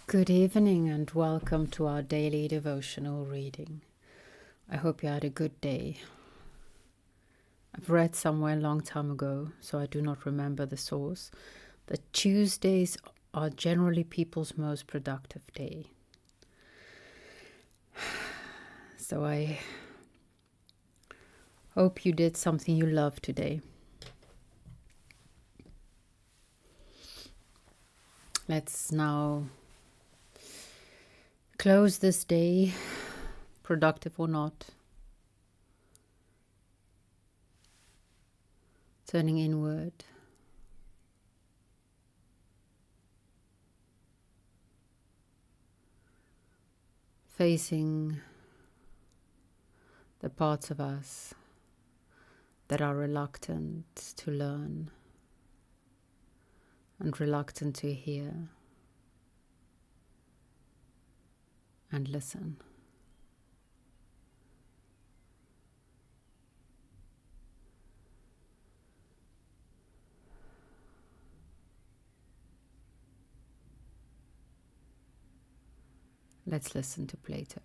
Good evening and welcome to our daily devotional reading. I hope you had a good day. I've read somewhere a long time ago, so I do not remember the source, that Tuesdays are generally people's most productive day. So I hope you did something you love today. Let's now close this day, productive or not, turning inward, facing the parts of us that are reluctant to learn and reluctant to hear and listen. Let's listen to Plato.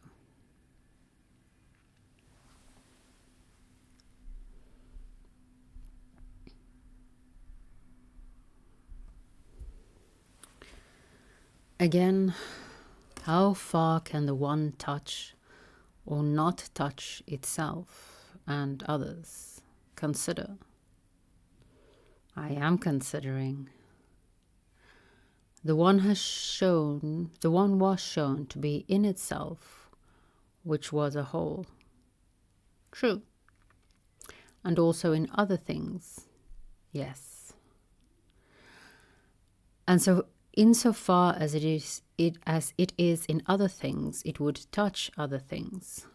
Again, how far can the one touch or not touch itself and others? Consider. I am considering. The one was shown to be in itself, which was a whole. True. And also in other things. Yes. And so insofar as it is in other things, it would touch other things.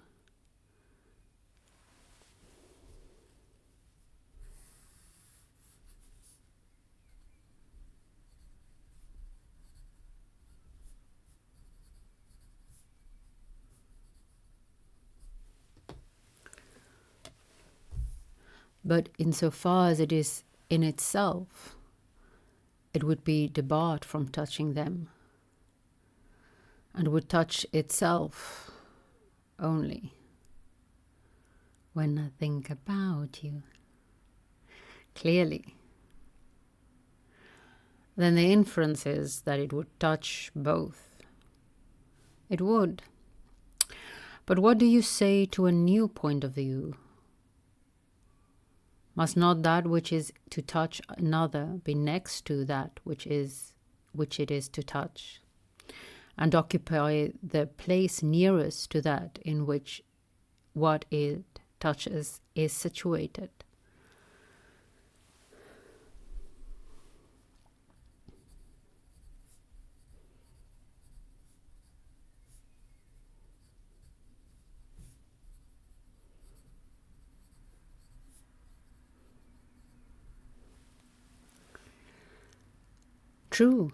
But insofar as it is in itself, it would be debarred from touching them, and would touch itself only. When I think about you clearly, then the inference is that it would touch both. It would. But what do you say to a new point of view? Must not that which is to touch another be next to that which it is to touch, and occupy the place nearest to that in which what it touches is situated? True.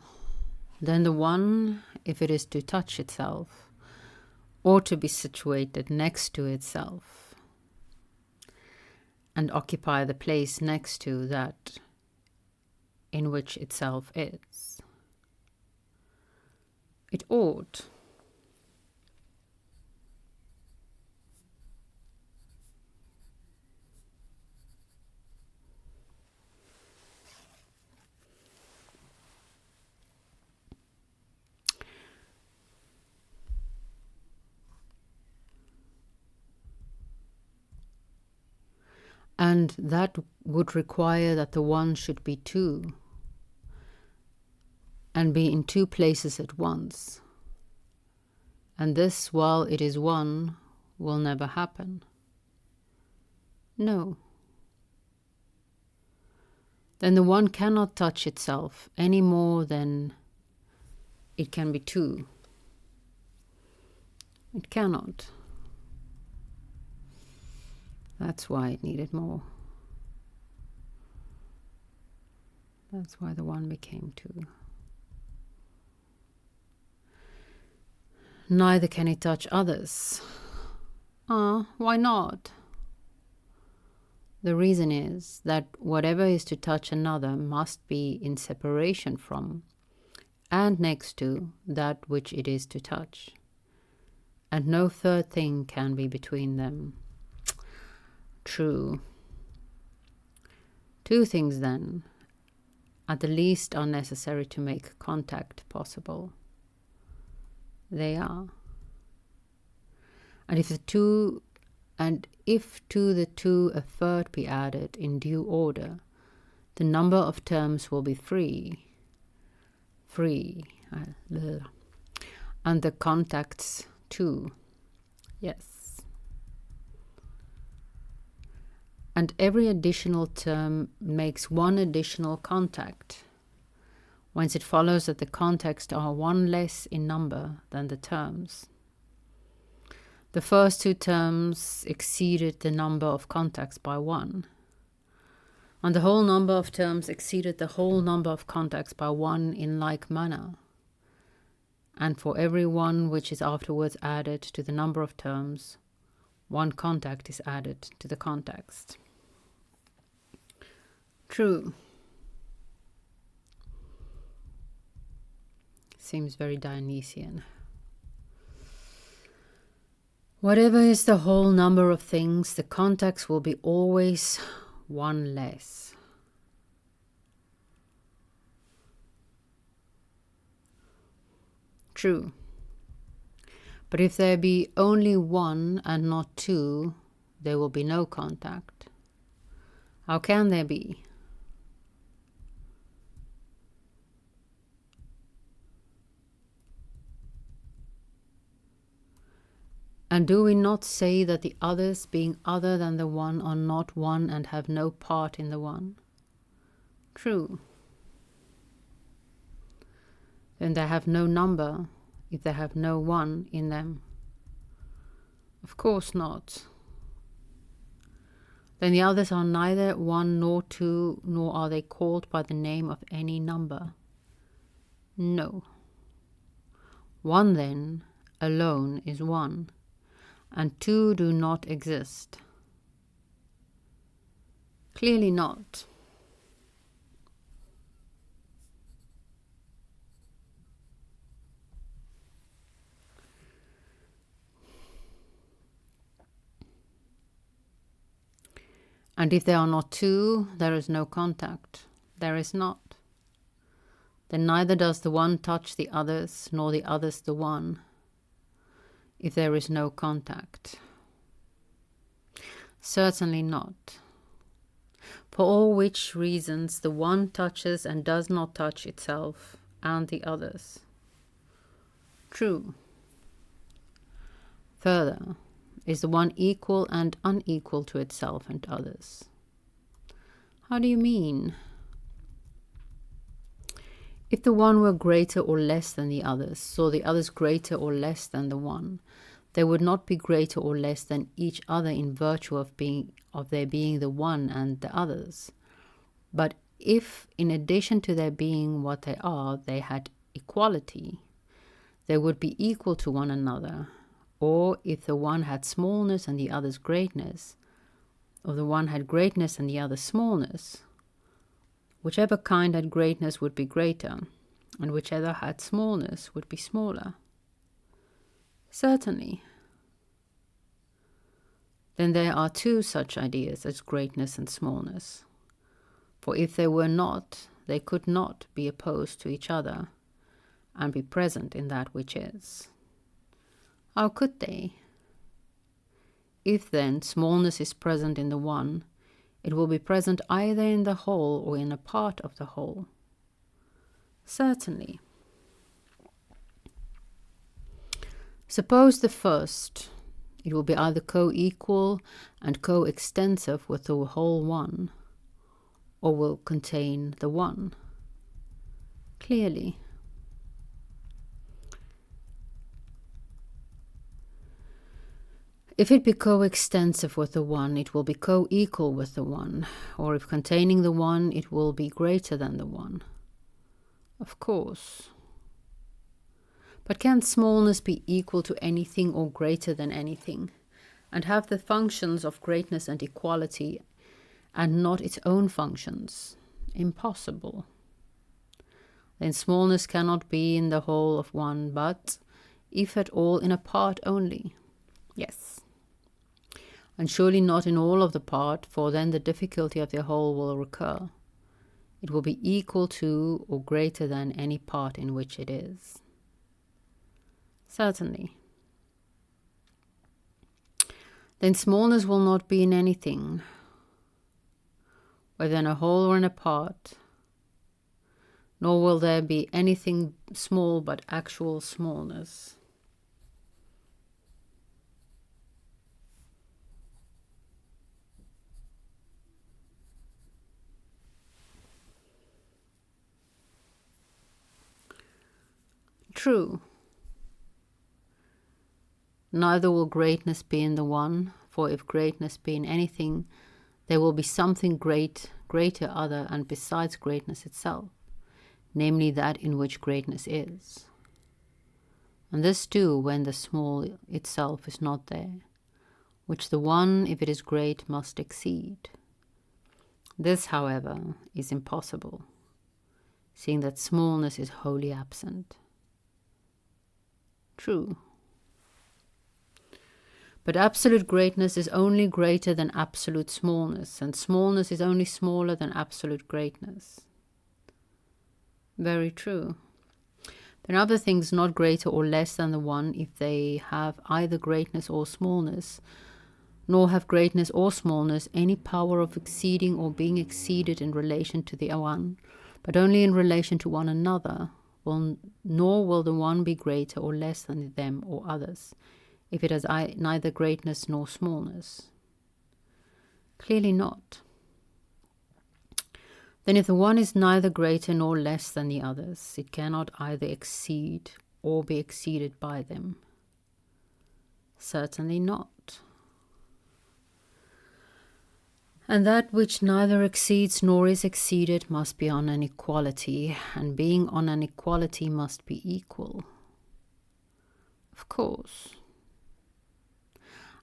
Then the one, if it is to touch itself, ought to be situated next to itself and occupy the place next to that in which itself is. It ought. And that would require that the one should be two, and be in two places at once. And this, while it is one, will never happen. No. Then the one cannot touch itself any more than it can be two. It cannot. That's why it needed more. That's why the one became two. Neither can it touch others. Why not? The reason is that whatever is to touch another must be in separation from and next to that which it is to touch, and no third thing can be between them. True. Two things, then, at the least are necessary to make contact possible. They are. And if to the two a third be added in due order, the number of terms will be free, and the contacts too. Yes. And every additional term makes one additional contact, whence it follows that the contacts are one less in number than the terms. The first two terms exceeded the number of contacts by one, and the whole number of terms exceeded the whole number of contacts by one in like manner. And for every one which is afterwards added to the number of terms, one contact is added to the context. True. Seems very Dionysian. Whatever is the whole number of things, the contacts will be always one less. True. But if there be only one and not two, there will be no contact. How can there be? And do we not say that the others, being other than the one, are not one and have no part in the one? True. Then they have no number if they have no one in them. Of course not. Then the others are neither one nor two, nor are they called by the name of any number. No. One, then, alone is one, and two do not exist. Clearly not. And if there are not two, there is no contact. There is not. Then neither does the one touch the others, nor the others the one, if there is no contact. Certainly not. For all which reasons the one touches and does not touch itself and the others. True. Further, is the one equal and unequal to itself and others? How do you mean? If the one were greater or less than the others, or the others greater or less than the one, they would not be greater or less than each other in virtue of their being the one and the others. But if, in addition to their being what they are, they had equality, they would be equal to one another. Or if the one had smallness and the other's greatness, or the one had greatness and the other smallness, whichever kind had greatness would be greater, and whichever had smallness would be smaller. Certainly. Then there are two such ideas as greatness and smallness. For if they were not, they could not be opposed to each other, and be present in that which is. How could they? If then smallness is present in the one, it will be present either in the whole or in a part of the whole. Certainly. Suppose the first, it will be either co-equal and co-extensive with the whole one, or will contain the one. Clearly. If it be co-extensive with the one, it will be co-equal with the one, or if containing the one, it will be greater than the one. Of course. But can smallness be equal to anything or greater than anything, and have the functions of greatness and equality, and not its own functions? Impossible. then smallness cannot be in the whole of one, but, if at all, in a part only. Yes. And surely not in all of the part, for then the difficulty of the whole will recur. It will be equal to or greater than any part in which it is. Certainly. Then smallness will not be in anything, whether in a whole or in a part, nor will there be anything small but actual smallness. True. Neither will greatness be in the one, for if greatness be in anything, there will be something greater other and besides greatness itself, namely that in which greatness is. And this too when the small itself is not there, which the one, if it is great, must exceed. This, however, is impossible, seeing that smallness is wholly absent. True. But absolute greatness is only greater than absolute smallness, and smallness is only smaller than absolute greatness. Very true. There are other things not greater or less than the one if they have either greatness or smallness, nor have greatness or smallness any power of exceeding or being exceeded in relation to the one, but only in relation to one another, nor will the one be greater or less than them or others, if it has neither greatness nor smallness. Clearly not. Then if the one is neither greater nor less than the others, it cannot either exceed or be exceeded by them. Certainly not. And that which neither exceeds nor is exceeded must be on an equality, and being on an equality must be equal. Of course.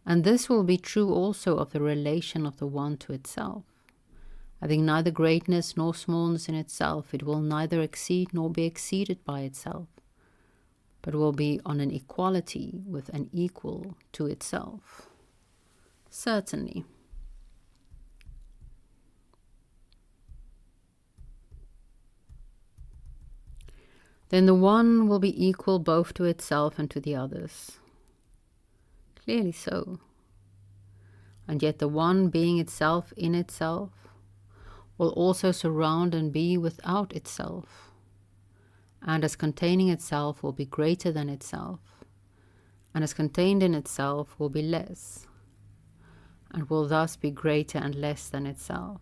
And this will be true also of the relation of the one to itself. Having neither greatness nor smallness in itself, it will neither exceed nor be exceeded by itself, but will be on an equality with an equal to itself. Certainly. Then the one will be equal both to itself and to the others. Clearly so. And yet the one being itself in itself will also surround and be without itself, and as containing itself will be greater than itself, and as contained in itself will be less, and will thus be greater and less than itself.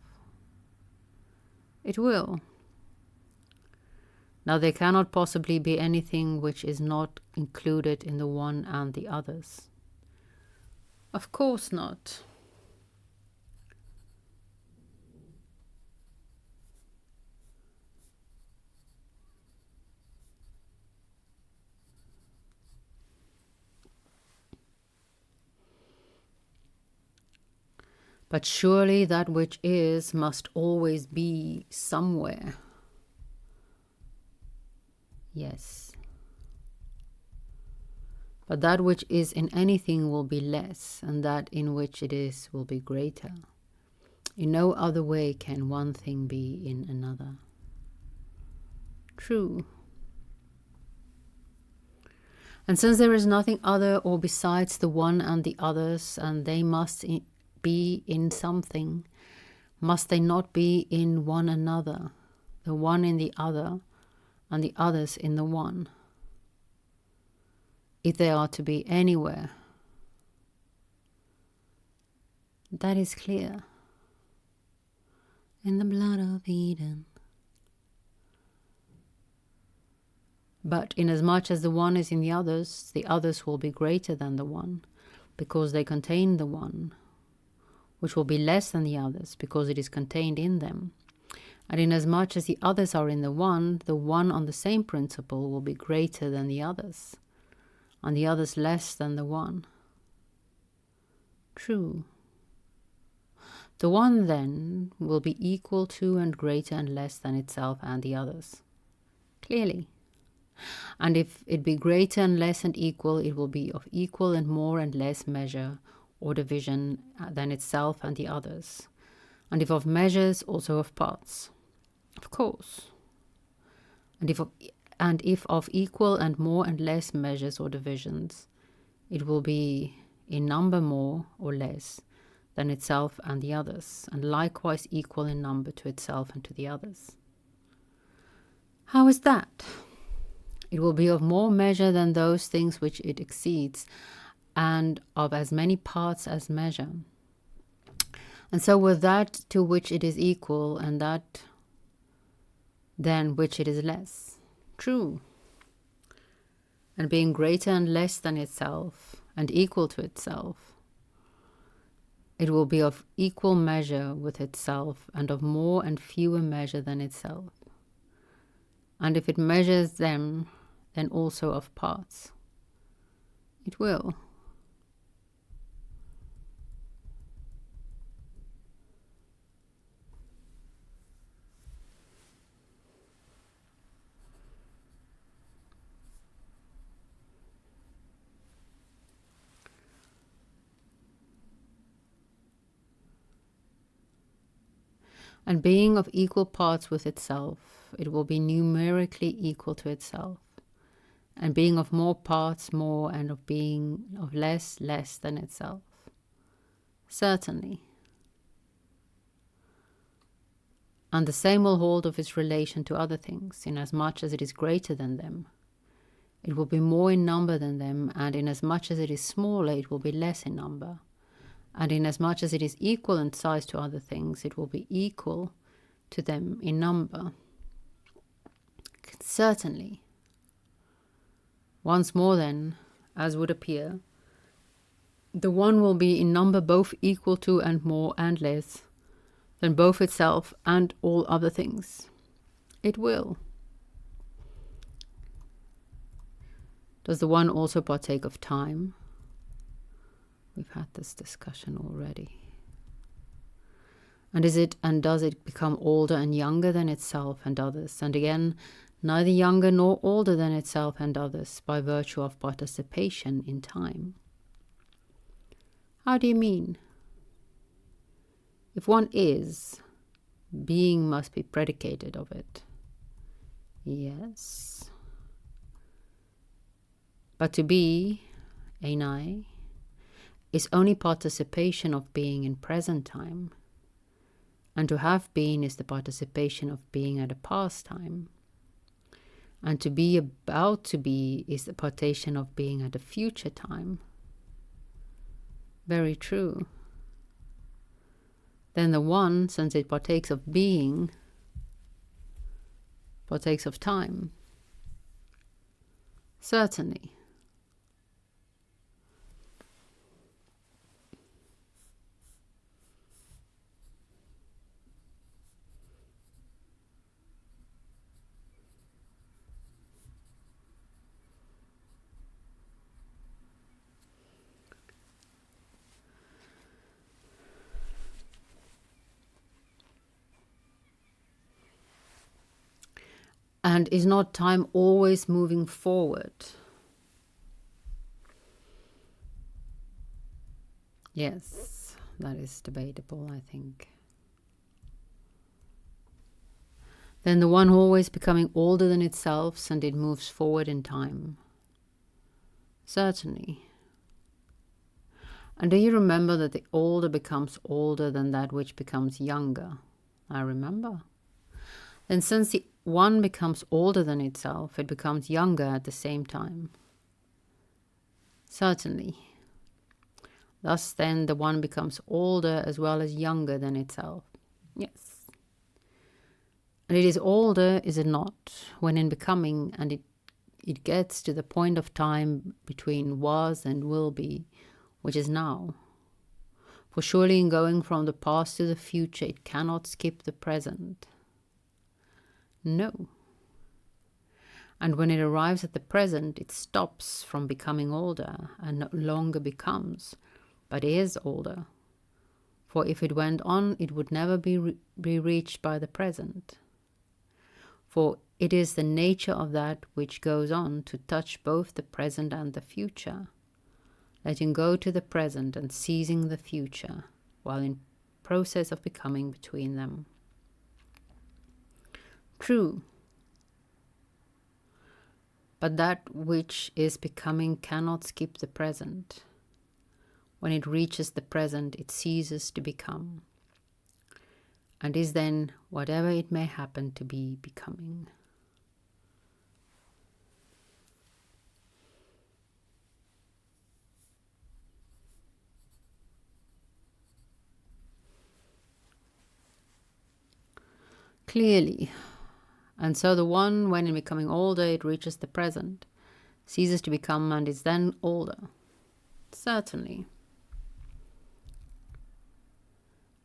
It will. Now there cannot possibly be anything which is not included in the one and the others. Of course not. But surely that which is must always be somewhere. Yes. But that which is in anything will be less, and that in which it is will be greater. In no other way can one thing be in another. True. And since there is nothing other or besides the one and the others, and they must be in something, must they not be in one another, the one in the other, and the others in the one? If they are to be anywhere, that is clear. In the blood of Eden. But inasmuch as the one is in the others will be greater than the one, because they contain the one, which will be less than the others, because it is contained in them. And inasmuch as the others are in the one on the same principle will be greater than the others, and the others less than the one. True. The one, then, will be equal to and greater and less than itself and the others. clearly. And if it be greater and less and equal, it will be of equal and more and less measure or division than itself and the others. And if of measures, also of parts. Of course. And if of equal and more and less measures or divisions, it will be in number more or less than itself and the others, and likewise equal in number to itself and to the others. How is that? It will be of more measure than those things which it exceeds, and of as many parts as measure. And so with that to which it is equal, and that than which it is less. True. And being greater and less than itself, and equal to itself, it will be of equal measure with itself, and of more and fewer measure than itself. And if it measures them, then also of parts. It will. And being of equal parts with itself, it will be numerically equal to itself. And being of more parts more, and of being of less than itself. Certainly. And the same will hold of its relation to other things, inasmuch as it is greater than them. It will be more in number than them, and inasmuch as it is smaller, it will be less in number. And inasmuch as it is equal in size to other things, it will be equal to them in number. Certainly. Once more then, as would appear, the one will be in number both equal to and more and less than both itself and all other things. It will. Does the one also partake of time? We've had this discussion already. And does it become older and younger than itself and others? And again, neither younger nor older than itself and others by virtue of participation in time. How do you mean? If one is, being must be predicated of it. Yes. But to be, einai, is only participation of being in present time, and to have been is the participation of being at a past time, and to be about to be is the participation of being at a future time. Very true. Then the one, since it partakes of being, partakes of time. Certainly. And is not time always moving forward? Yes, that is debatable, I think. Then the one always becoming older than itself, and it moves forward in time. Certainly. And do you remember that the older becomes older than that which becomes younger? I remember. Then since the one becomes older than itself, it becomes younger at the same time. Certainly. Thus then the one becomes older as well as younger than itself. Yes. And it is older, is it not, when in becoming, and it gets to the point of time between was and will be, which is now. For surely in going from the past to the future, it cannot skip the present. No. And when it arrives at the present, it stops from becoming older and no longer becomes, but is older. For if it went on, it would never be reached by the present. For it is the nature of that which goes on to touch both the present and the future, letting go to the present and seizing the future, while in process of becoming between them. True. But that which is becoming cannot skip the present. When it reaches the present, it ceases to become, and is then whatever it may happen to be becoming. Clearly. And so the one, when in becoming older, it reaches the present, ceases to become, and is then older. Certainly.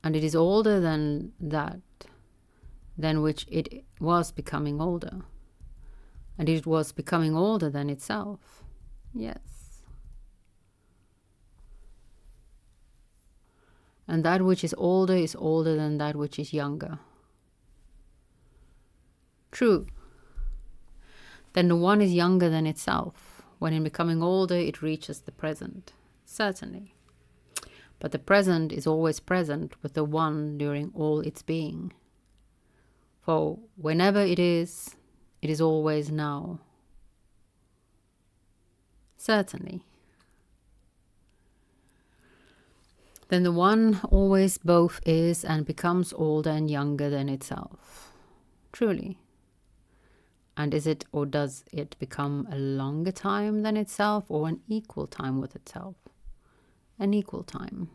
And it is older than that, than which it was becoming older. And it was becoming older than itself. Yes. And that which is older than that which is younger. True. Then the one is younger than itself. When in becoming older, it reaches the present. Certainly. But the present is always present with the one during all its being. For whenever it is always now. Certainly. Then the one always both is and becomes older and younger than itself. Truly. And is it, or does it become a longer time than itself, or an equal time with itself? An equal time.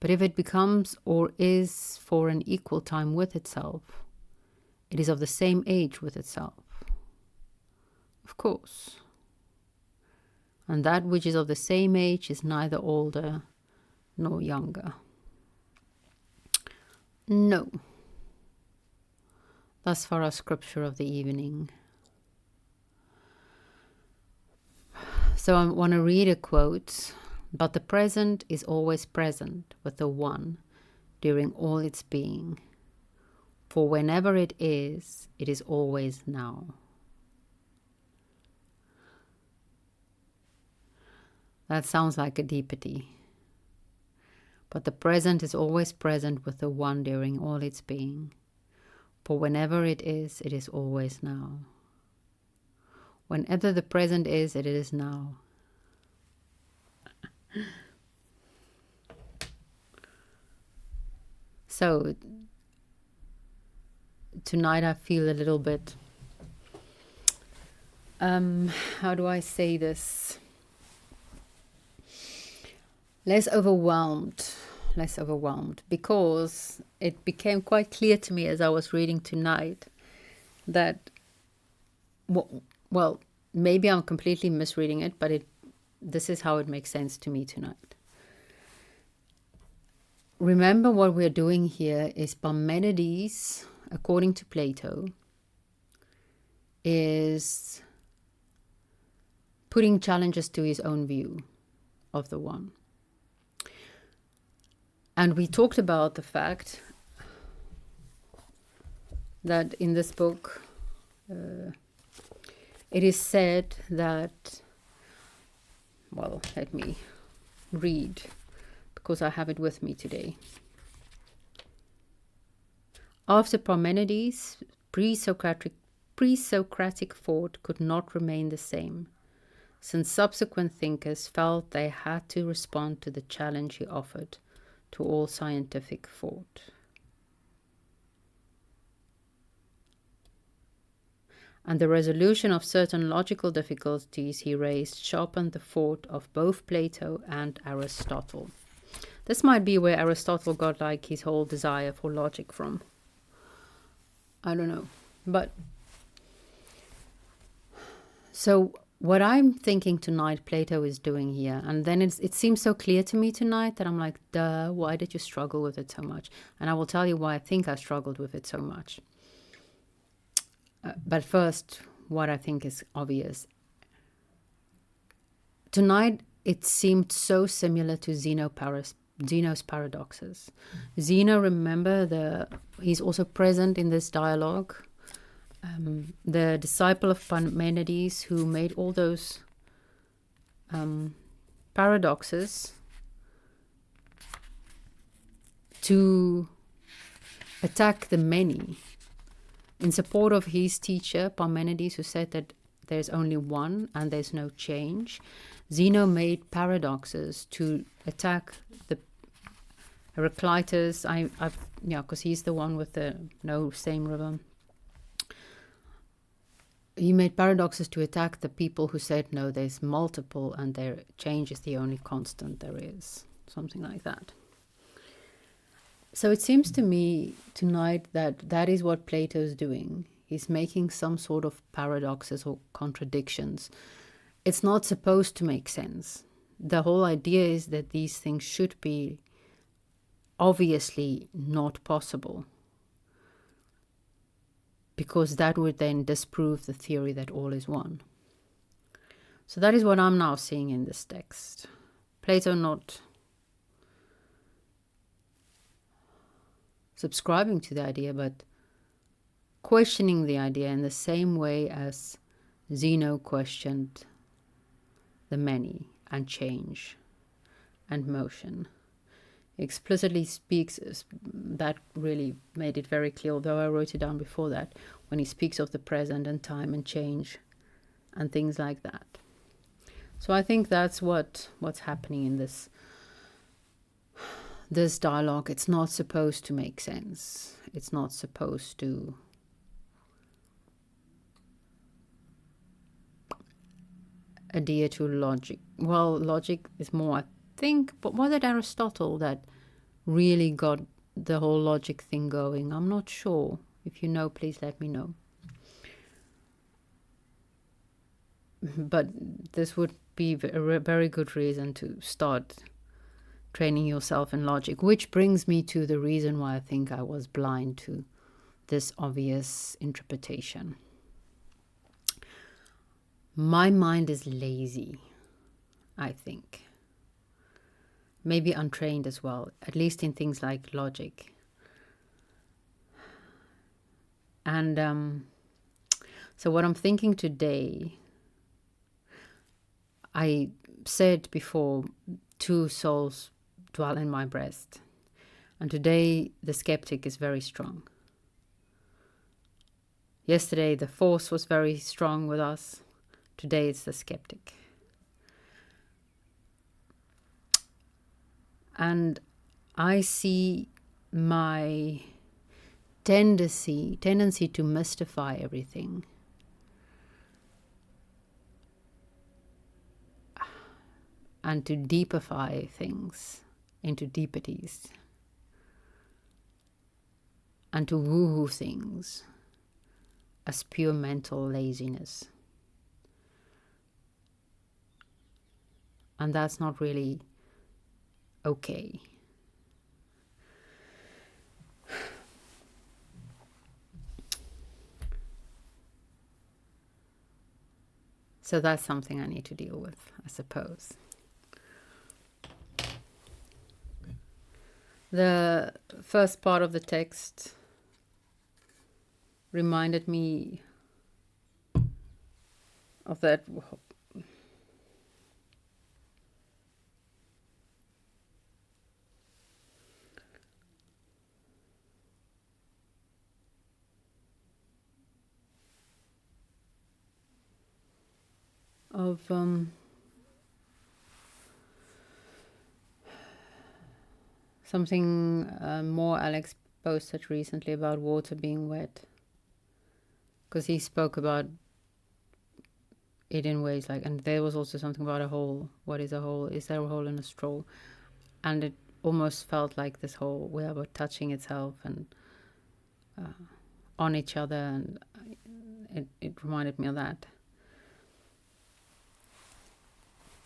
But if it becomes or is for an equal time with itself, it is of the same age with itself. Of course. And that which is of the same age is neither older nor younger. No. Thus far our scripture of the evening. So I want to read a quote. But the present is always present with the one during all its being. For whenever it is always now. That sounds like a deepity. But the present is always present with the one during all its being. For whenever it is always now. Whenever the present is, it is now. So, tonight I feel a little bit, how do I say this? Less overwhelmed, because it became quite clear to me as I was reading tonight that, well, maybe I'm completely misreading it, but this is how it makes sense to me tonight. Remember, what we're doing here is Parmenides, according to Plato, is putting challenges to his own view of the one. And we talked about the fact that in this book, it is said that, well, let me read, because I have it with me today. After Parmenides, pre-Socratic thought could not remain the same, since subsequent thinkers felt they had to respond to the challenge he offered to all scientific thought. And the resolution of certain logical difficulties he raised sharpened the thought of both Plato and Aristotle. This might be where Aristotle got like his whole desire for logic from. I don't know. But so what I'm thinking tonight Plato is doing here, and then it seems so clear to me tonight that I'm like, duh, why did you struggle with it so much? And I will tell you why I think I struggled with it so much. But first, what I think is obvious. Tonight, it seemed so similar to Zeno's paradoxes. Zeno, remember, he's also present in this dialogue. the disciple of Parmenides who made all those paradoxes to attack the many in support of his teacher Parmenides, who said that there's only one and there's no change. Zeno made paradoxes to attack the Heraclitus. Because he's the one with the no same river. He made paradoxes to attack the people who said no, there's multiple and their change is the only constant there is, something like that. So it seems to me tonight that that is what Plato's doing. He's making some sort of paradoxes or contradictions. It's not supposed to make sense. The whole idea is that these things should be obviously not possible, because that would then disprove the theory that all is one. So that is what I'm now seeing in this text. Plato not subscribing to the idea, but questioning the idea in the same way as Zeno questioned the many and change and motion. He explicitly speaks, that really made it very clear, although I wrote it down before that, when he speaks of the present and time and change and things like that. So I think that's what's happening in this dialogue. It's not supposed to make sense. It's not supposed to adhere to logic. Well, logic is more, I think, but was it Aristotle that really got the whole logic thing going? I'm not sure. If you know, please let me know. But this would be a very good reason to start training yourself in logic, which brings me to the reason why I think I was blind to this obvious interpretation. My mind is lazy, I think. Maybe untrained as well, at least in things like logic. And so what I'm thinking today, I said before, two souls dwell in my breast. And today the skeptic is very strong. Yesterday the force was very strong with us. Today it's the skeptic. And I see my tendency to mystify everything. And to deepify things into deepities. And to woo-hoo things as pure mental laziness. And that's not really okay. So that's something I need to deal with, I suppose. The first part of the text reminded me of that of something more Alex posted recently about water being wet, because he spoke about it in ways like, and there was also something about a hole. What is a hole? Is there a hole in a straw? And it almost felt like this whole way about touching itself and on each other, and it reminded me of that.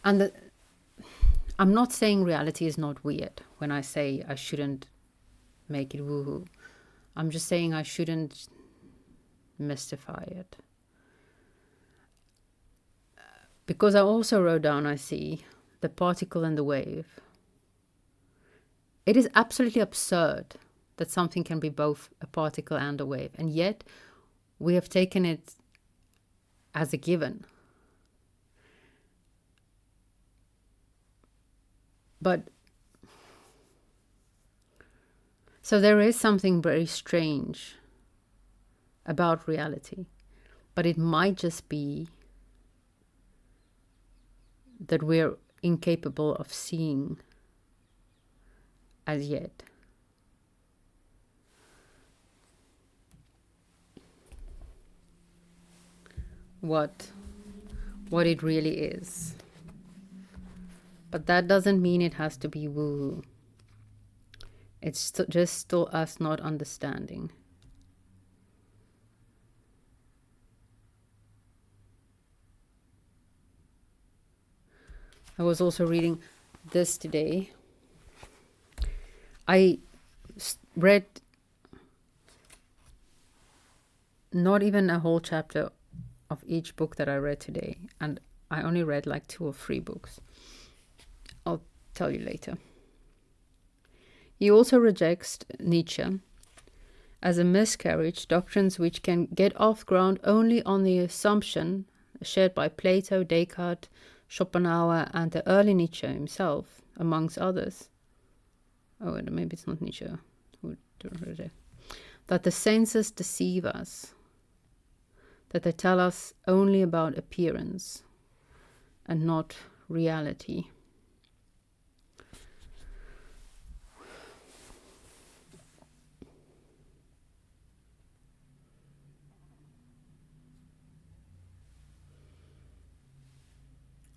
And I'm not saying reality is not weird when I say I shouldn't make it woohoo. I'm just saying I shouldn't mystify it. Because I also wrote down, I see, the particle and the wave. It is absolutely absurd that something can be both a particle and a wave. And yet we have taken it as a given. But so there is something very strange about reality, but it might just be that we're incapable of seeing as yet. What it really is. But that doesn't mean it has to be woo. It's just still us not understanding. I was also reading this today. I read not even a whole chapter of each book that I read today, and I only read like 2 or 3 books. I'll tell you later. He also rejects Nietzsche as a miscarriage, doctrines which can get off ground only on the assumption shared by Plato, Descartes, Schopenhauer, and the early Nietzsche himself, amongst others. Oh, maybe it's not Nietzsche. That the senses deceive us, that they tell us only about appearance and not reality.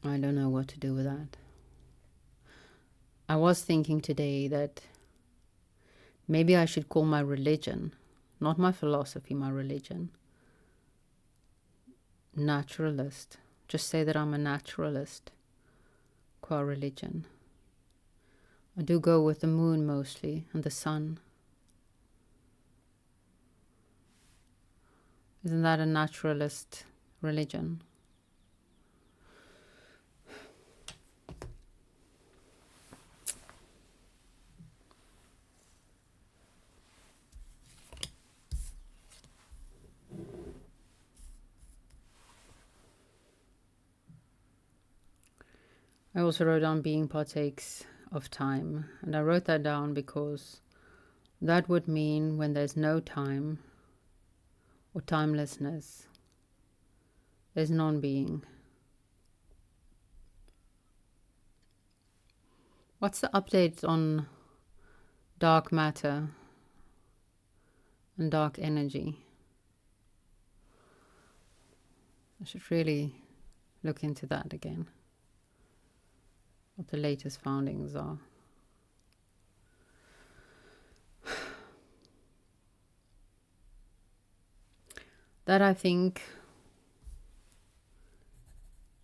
I don't know what to do with that. I was thinking today that maybe I should call my religion, not my philosophy, my religion, naturalist. Just say that I'm a naturalist, qua religion. I do go with the moon mostly and the sun. Isn't that a naturalist religion? I also wrote down being partakes of time, and I wrote that down because that would mean when there's no time or timelessness, there's non-being. What's the update on dark matter and dark energy? I should really look into that again, what the latest findings are. That, I think,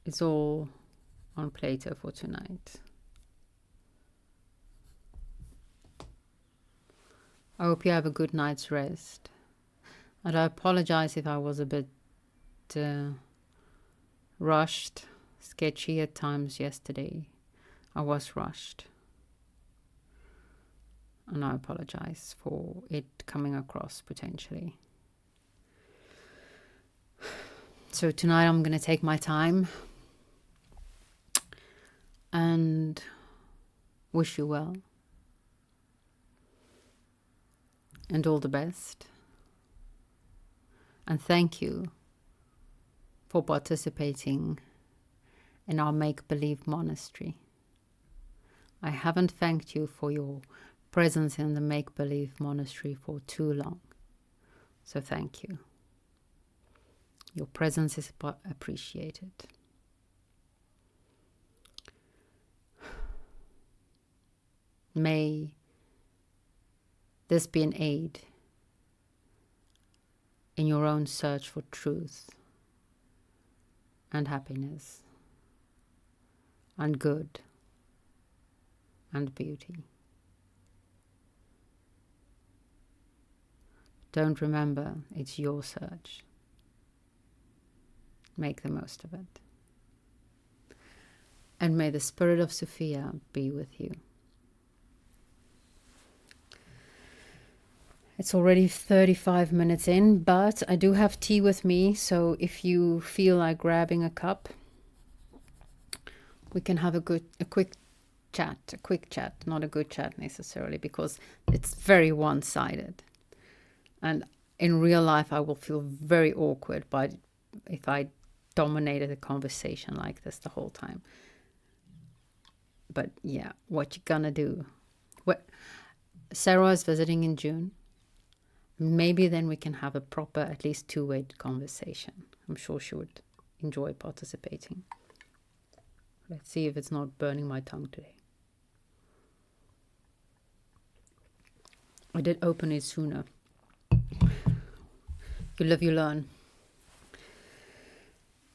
is all on Plato for tonight. I hope you have a good night's rest. And I apologize if I was a bit rushed, sketchy at times yesterday. I was rushed. And I apologize for it coming across potentially. So tonight I'm going to take my time and wish you well. And all the best. And thank you for participating in our make-believe monastery. I haven't thanked you for your presence in the make-believe monastery for too long. So thank you. Your presence is appreciated. May this be an aid in your own search for truth and happiness and good and beauty. Don't remember, it's your search. Make the most of it. And may the spirit of Sophia be with you. It's already 35 minutes in, but I do have tea with me, so if you feel like grabbing a cup, we can have a quick chat, not a good chat necessarily, because it's very one-sided. And in real life, I will feel very awkward if I dominated a conversation like this the whole time. But yeah, what you gonna do? Sarah is visiting in June. Maybe then we can have a proper, at least two-way conversation. I'm sure she would enjoy participating. Let's see if it's not burning my tongue today. I did open it sooner. You live, you learn.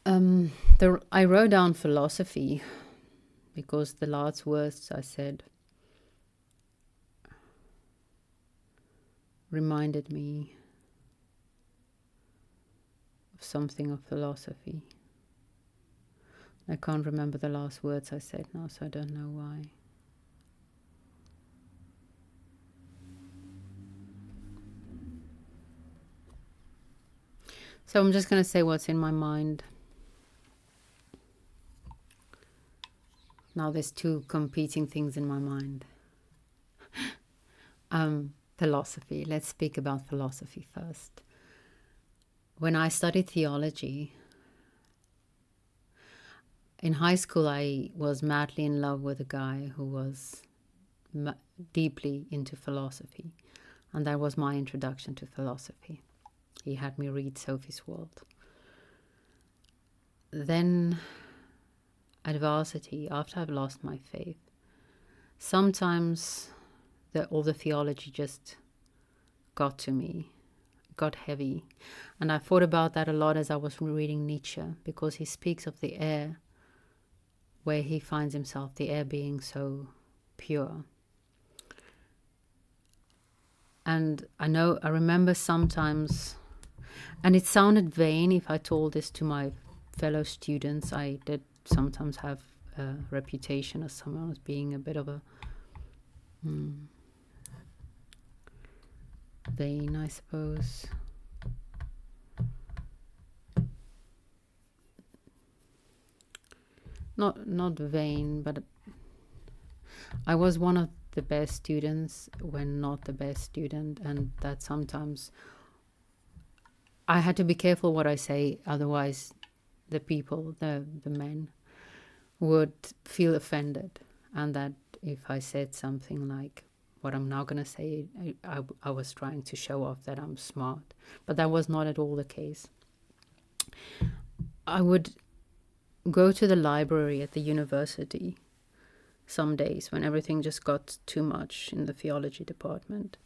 I wrote down philosophy because the last words I said reminded me of something of philosophy. I can't remember the last words I said now, so I don't know why. So I'm just going to say what's in my mind. Now there's two competing things in my mind. Philosophy. Let's speak about philosophy first. When I studied theology, in high school I was madly in love with a guy who was deeply into philosophy. And that was my introduction to philosophy. He had me read Sophie's World. Then at varsity, after I've lost my faith, sometimes all the theology just got to me, got heavy. And I thought about that a lot as I was reading Nietzsche, because he speaks of the air where he finds himself, the air being so pure. And I remember sometimes, and it sounded vain if I told this to my fellow students. I did sometimes have a reputation as someone as being a bit of a vain, I suppose. Not vain, but I was one of the best students when not the best student, and that sometimes I had to be careful what I say, otherwise the people, the men, would feel offended, and that if I said something like what I'm now going to say, I was trying to show off that I'm smart. But that was not at all the case. I would go to the library at the university some days when everything just got too much in the theology department,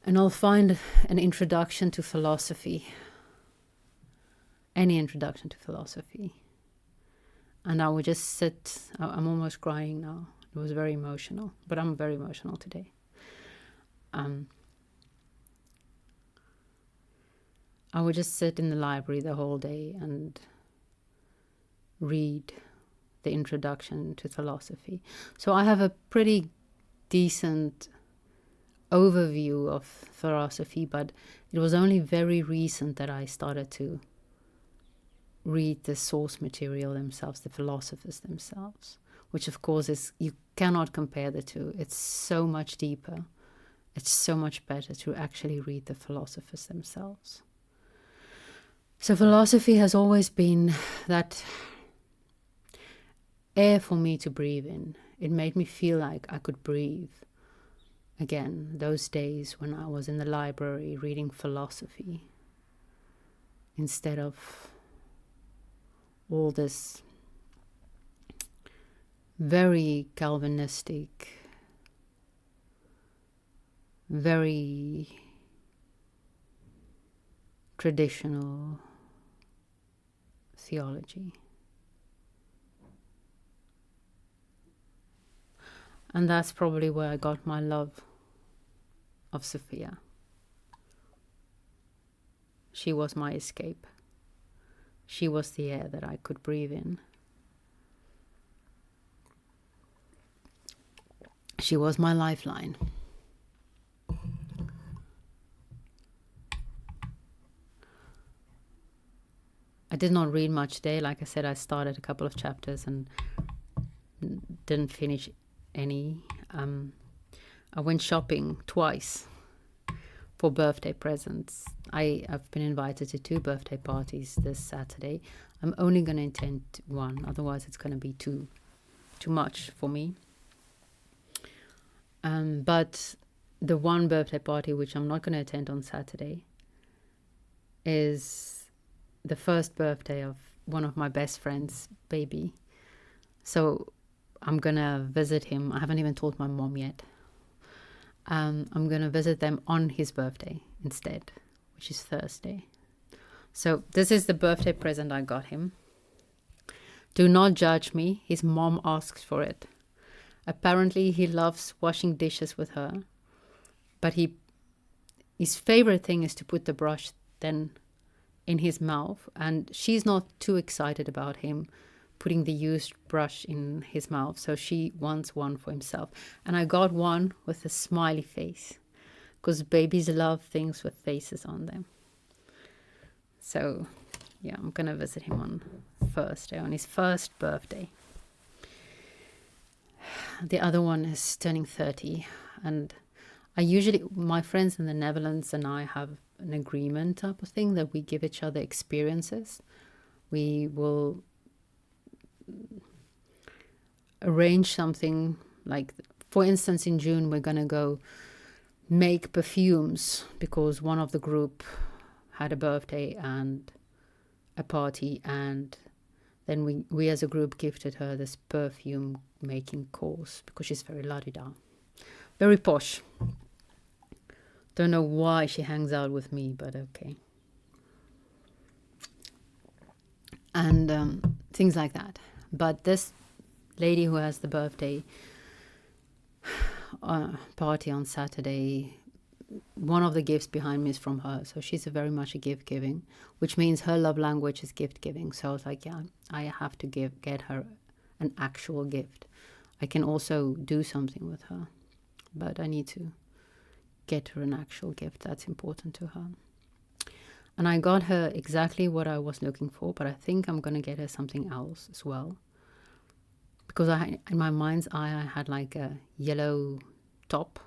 and I'll find an introduction to philosophy, any introduction to philosophy, and I would just sit. I'm almost crying now. It was very emotional, but I'm very emotional today. I would just sit in the library the whole day and read the introduction to philosophy. So I have a pretty decent overview of philosophy, but it was only very recent that I started to read the source material themselves, the philosophers themselves, which of course is, you cannot compare the two. It's so much deeper. It's so much better to actually read the philosophers themselves. So philosophy has always been that air for me to breathe in. It made me feel like I could breathe again, those days when I was in the library reading philosophy instead of all this very Calvinistic, very traditional theology. And that's probably where I got my love of Sophia. She was my escape. She was the air that I could breathe in. She was my lifeline. I did not read much today. Like I said, I started a couple of chapters and didn't finish any. I went shopping twice for birthday presents. I've been invited to 2 birthday parties this Saturday. I'm only going to attend one, otherwise it's going to be too much for me. But the one birthday party which I'm not going to attend on Saturday is the first birthday of one of my best friends' baby. So I'm going to visit him. I haven't even told my mom yet. I'm going to visit them on his birthday instead, which is Thursday. So this is the birthday present I got him. Do not judge me. His mom asked for it. Apparently he loves washing dishes with her, but his favorite thing is to put the brush then in his mouth, and she's not too excited about him putting the used brush in his mouth, so she wants one for himself. And I got one with a smiley face, because babies love things with faces on them. So yeah, I'm gonna visit him on Thursday, on his first birthday. The other one is turning 30, and my friends in the Netherlands and I have an agreement type of thing that we give each other experiences. We will arrange something, like, for instance, in June we're going to go make perfumes because one of the group had a birthday and a party, and then we as a group gifted her this perfume making course because she's very la-di-da, very posh. Don't know why she hangs out with me, but okay. And things like that. But this lady who has the birthday party on Saturday, one of the gifts behind me is from her. So she's very much a gift giving, which means her love language is gift giving. So I was like, yeah, I have to get her an actual gift. I can also do something with her, but I need to get her an actual gift. That's important to her. And I got her exactly what I was looking for, but I think I'm going to get her something else as well. Because in my mind's eye, I had like a yellow top,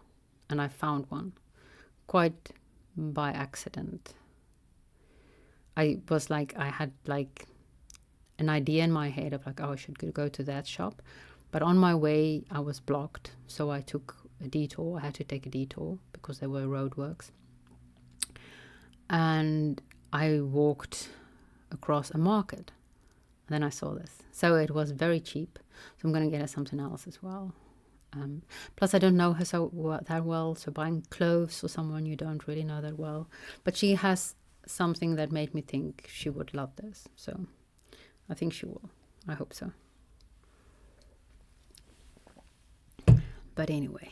and I found one quite by accident. I had like an idea in my head of like, oh, I should go to that shop. But on my way, I was blocked. So I took a detour. I had to take a detour because there were roadworks. And I walked across a market. And then I saw this. So it was very cheap. So I'm going to get her something else as well. Plus, I don't know her that well. So buying clothes for someone you don't really know that well. But she has something that made me think she would love this. So I think she will. I hope so. But anyway,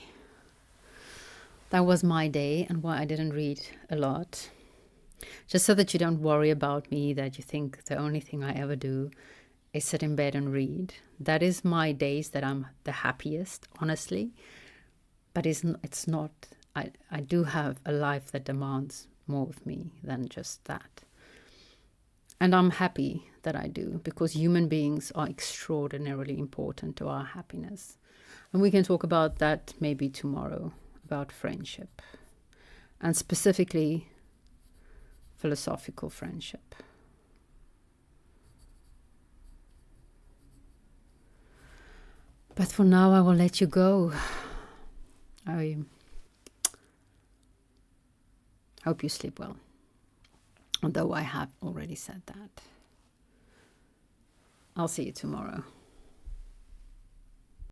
that was my day and why I didn't read a lot. Just so that you don't worry about me, that you think the only thing I ever do is sit in bed and read. That is my days that I'm the happiest, honestly. But it's not. I do have a life that demands more of me than just that. And I'm happy that I do, because human beings are extraordinarily important to our happiness. And we can talk about that maybe tomorrow, about friendship. And specifically, philosophical friendship. But for now, I will let you go. I hope you sleep well. Although I have already said that. I'll see you tomorrow.